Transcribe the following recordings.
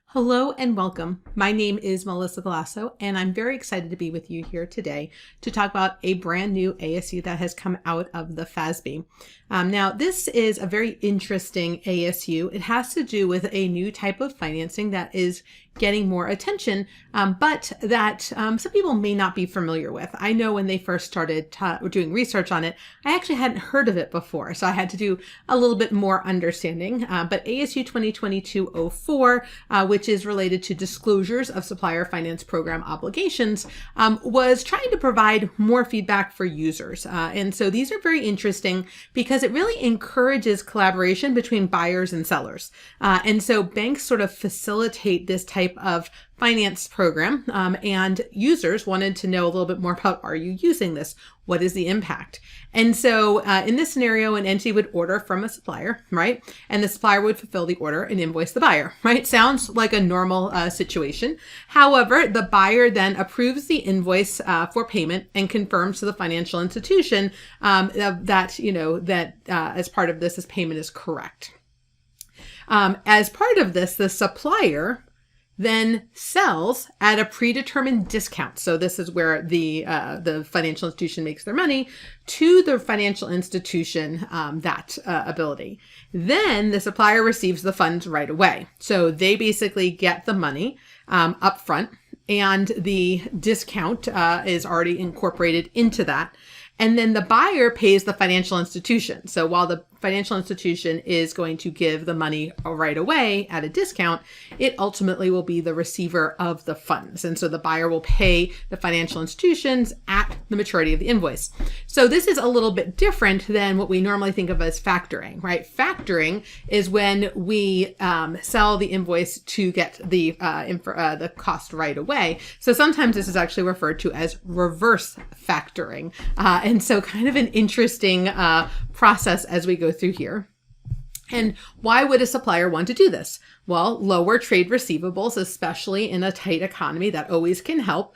Hello and welcome. My name is Melissa Galasso, and I'm very excited to be with you here today to talk about a brand new ASU that has come out of the FASB. Now, this is a very interesting ASU. It has to do with a new type of financing that is getting more attention, but that some people may not be familiar with. I know when they first started doing research on it, I actually hadn't heard of it before, so I had to do a little bit more understanding. But ASU 2022-04, which is related to disclosures of supplier finance program obligations, was trying to provide more feedback for users. And so these are very interesting because it really encourages collaboration between buyers and sellers. And so banks sort of facilitate this type of finance program, and users wanted to know a little bit more about, are you using this? What is the impact? And so in this scenario, an entity would order from a supplier, right? And the supplier would fulfill the order and invoice the buyer, right? Sounds like a normal situation. However, the buyer then approves the invoice for payment and confirms to the financial institution that as part of this payment is correct. As part of this, the supplier then sells at a predetermined discount. So this is where the financial institution makes their money to the financial institution, that ability. Then the supplier receives the funds right away. So they basically get the money up front, and the discount is already incorporated into that. And then the buyer pays the financial institution. So while the financial institution is going to give the money right away at a discount, it ultimately will be the receiver of the funds. And so the buyer will pay the financial institutions at the maturity of the invoice. So this is a little bit different than what we normally think of as factoring, right? Factoring is when we sell the invoice to get the cost right away. So sometimes this is actually referred to as reverse factoring. And so kind of an interesting process as we go through here. And why would a supplier want to do this? Well, lower trade receivables, especially in a tight economy, that always can help.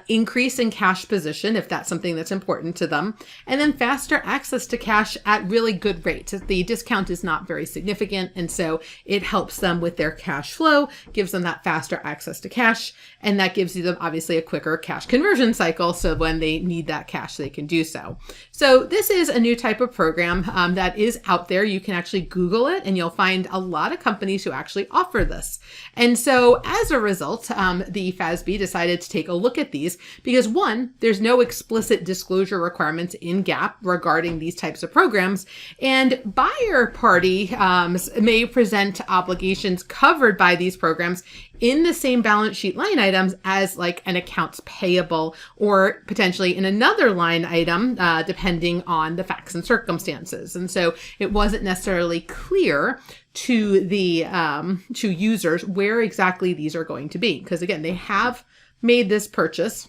Increase in cash position, if that's something that's important to them. And then faster access to cash at really good rates. The discount is not very significant, and so it helps them with their cash flow, gives them that faster access to cash, and that gives them obviously a quicker cash conversion cycle, so when they need that cash, they can do so. So this is a new type of program that is out there. You can actually Google it, and you'll find a lot of companies who actually offer this. And so as a result, the FASB decided to take a look at these because, one, there's no explicit disclosure requirements in GAAP regarding these types of programs, and buyer party may present obligations covered by these programs in the same balance sheet line items as like an accounts payable, or potentially in another line item, depending on the facts and circumstances. And so it wasn't necessarily clear to the to users where exactly these are going to be, because again, they have made this purchase.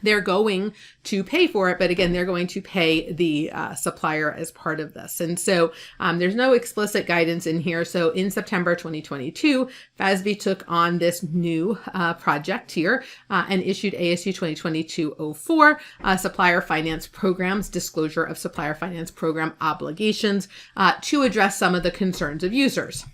They're going to pay for it, but again, they're going to pay the supplier as part of this. And so there's no explicit guidance in here. So in September 2022, FASB took on this new project here and issued ASU 2022-04, Supplier Finance Programs, Disclosure of Supplier Finance Program Obligations, to address some of the concerns of users.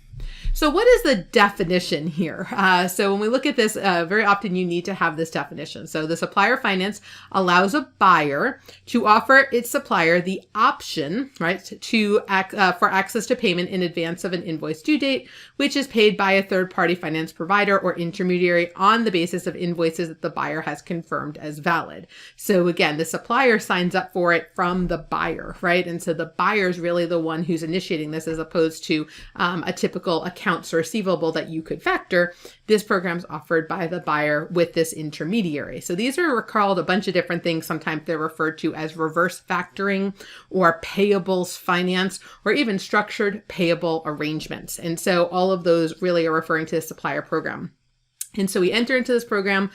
So what is the definition here? So when we look at this, very often you need to have this definition. So the supplier finance allows a buyer to offer its supplier the option, right, for access to payment in advance of an invoice due date, which is paid by a third-party finance provider or intermediary on the basis of invoices that the buyer has confirmed as valid. So again, the supplier signs up for it from the buyer, right? And so the buyer is really the one who's initiating this, as opposed to a typical accounts receivable that you could factor. This program is offered by the buyer with this intermediary. So these are called a bunch of different things. Sometimes they're referred to as reverse factoring or payables finance, or even structured payable arrangements. And so all of those really are referring to the supplier program. And so we enter into this program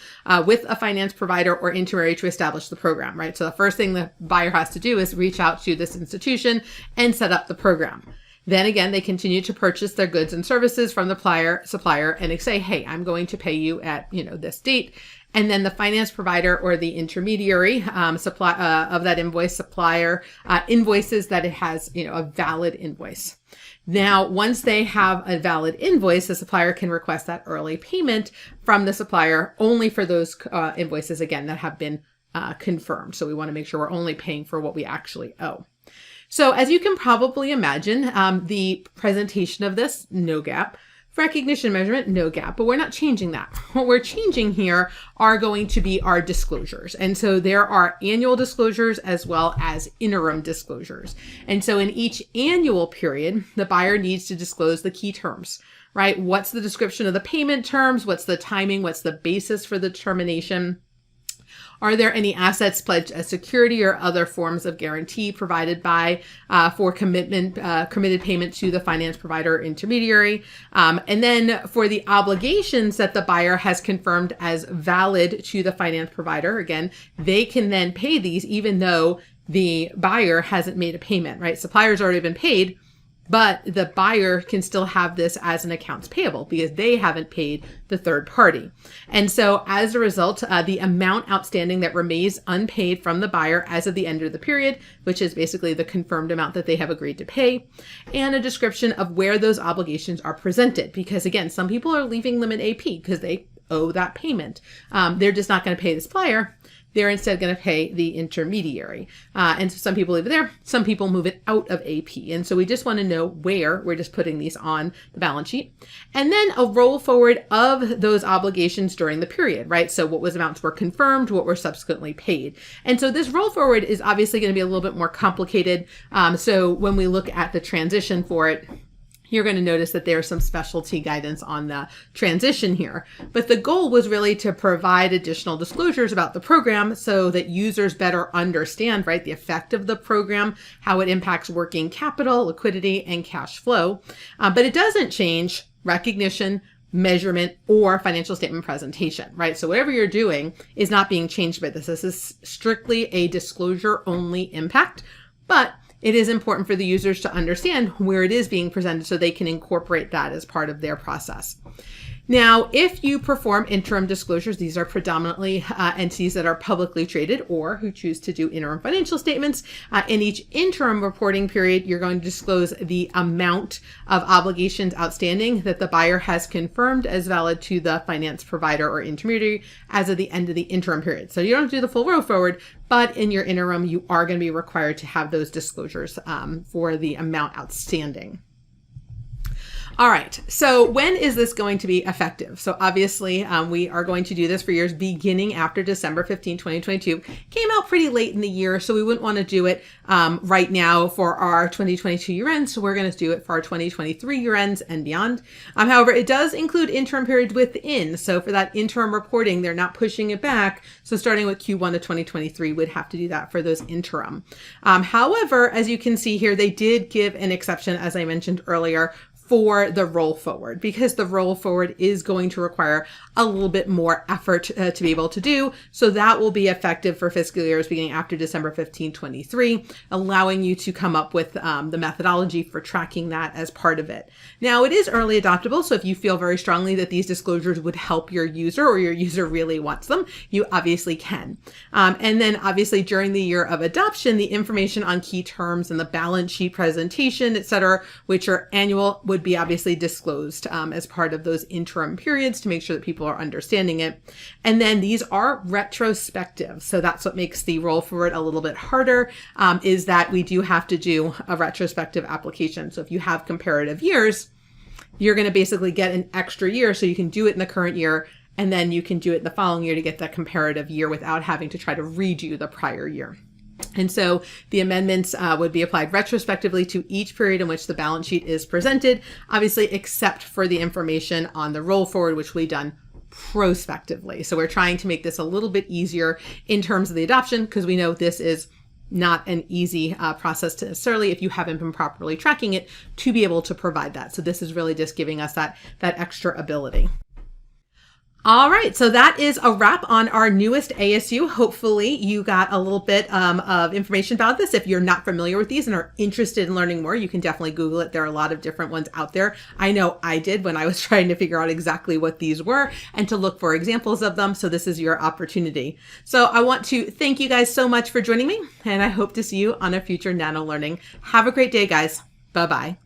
with a finance provider or intermediary to establish the program, right? So the first thing the buyer has to do is reach out to this institution and set up the program. Then again, they continue to purchase their goods and services from the supplier and they say, hey, I'm going to pay you at, this date. And then the finance provider or the intermediary of that invoice supplier invoices that it has, a valid invoice. Now, once they have a valid invoice, the supplier can request that early payment from the supplier only for those invoices, again, that have been confirmed. So we want to make sure we're only paying for what we actually owe. So as you can probably imagine, the presentation of this, no gap. Recognition measurement, no gap, but we're not changing that. What we're changing here are going to be our disclosures. And so there are annual disclosures as well as interim disclosures. And so in each annual period, the buyer needs to disclose the key terms, right? What's the description of the payment terms? What's the timing? What's the basis for the termination? Are there any assets pledged as security or other forms of guarantee provided by for committed payment to the finance provider or intermediary? And then for the obligations that the buyer has confirmed as valid to the finance provider, again, they can then pay these even though the buyer hasn't made a payment, right? Supplier's already been paid, but the buyer can still have this as an accounts payable because they haven't paid the third party. And so as a result, the amount outstanding that remains unpaid from the buyer as of the end of the period, which is basically the confirmed amount that they have agreed to pay, and a description of where those obligations are presented. Because again, some people are leaving them in AP because they owe that payment. They're just not going to pay the supplier. They're instead going to pay the intermediary. And so some people leave it there. Some people move it out of AP. And so we just want to know where we're just putting these on the balance sheet. And then a roll forward of those obligations during the period, right? So what was amounts were confirmed, what were subsequently paid. And so this roll forward is obviously going to be a little bit more complicated. So when we look at the transition for it, you're going to notice that there's some specialty guidance on the transition here. But the goal was really to provide additional disclosures about the program so that users better understand, right, the effect of the program, how it impacts working capital, liquidity, and cash flow. But it doesn't change recognition, measurement, or financial statement presentation, right? So whatever you're doing is not being changed by this. This is strictly a disclosure only impact, but it is important for the users to understand where it is being presented so they can incorporate that as part of their process. Now, if you perform interim disclosures, these are predominantly entities that are publicly traded or who choose to do interim financial statements. In each interim reporting period, you're going to disclose the amount of obligations outstanding that the buyer has confirmed as valid to the finance provider or intermediary as of the end of the interim period. So you don't have to do the full roll forward, but in your interim, you are going to be required to have those disclosures for the amount outstanding. All right. So when is this going to be effective? So obviously we are going to do this for years beginning after December 15, 2022. Came out pretty late in the year, so we wouldn't want to do it right now for our 2022 year end. So we're going to do it for our 2023 year ends and beyond. However, it does include interim periods within. So for that interim reporting, they're not pushing it back. So starting with Q1 of 2023, we'd have to do that for those interim. However, as you can see here, they did give an exception, as I mentioned earlier, for the roll forward, because the roll forward is going to require a little bit more effort to be able to do. So that will be effective for fiscal years beginning after December 15, 23, allowing you to come up with the methodology for tracking that as part of it. Now, it is early adoptable. So if you feel very strongly that these disclosures would help your user or your user really wants them, you obviously can. And then obviously during the year of adoption, the information on key terms and the balance sheet presentation, et cetera, which are annual, would be obviously disclosed as part of those interim periods to make sure that people are understanding it. And then these are retrospective. So that's what makes the roll forward a little bit harder, is that we do have to do a retrospective application. So if you have comparative years, you're going to basically get an extra year. So you can do it in the current year, and then you can do it in the following year to get that comparative year without having to try to redo the prior year. And so the amendments would be applied retrospectively to each period in which the balance sheet is presented, obviously, except for the information on the roll forward, which will be done prospectively. So we're trying to make this a little bit easier in terms of the adoption, because we know this is not an easy process to necessarily, if you haven't been properly tracking it, to be able to provide that. So this is really just giving us that extra ability. All right, so that is a wrap on our newest ASU. Hopefully you got a little bit of information about this. If you're not familiar with these and are interested in learning more, you can definitely Google it. There are a lot of different ones out there. I know I did when I was trying to figure out exactly what these were and to look for examples of them. So this is your opportunity. So I want to thank you guys so much for joining me, and I hope to see you on a future Nano Learning. Have a great day, guys. Bye-bye.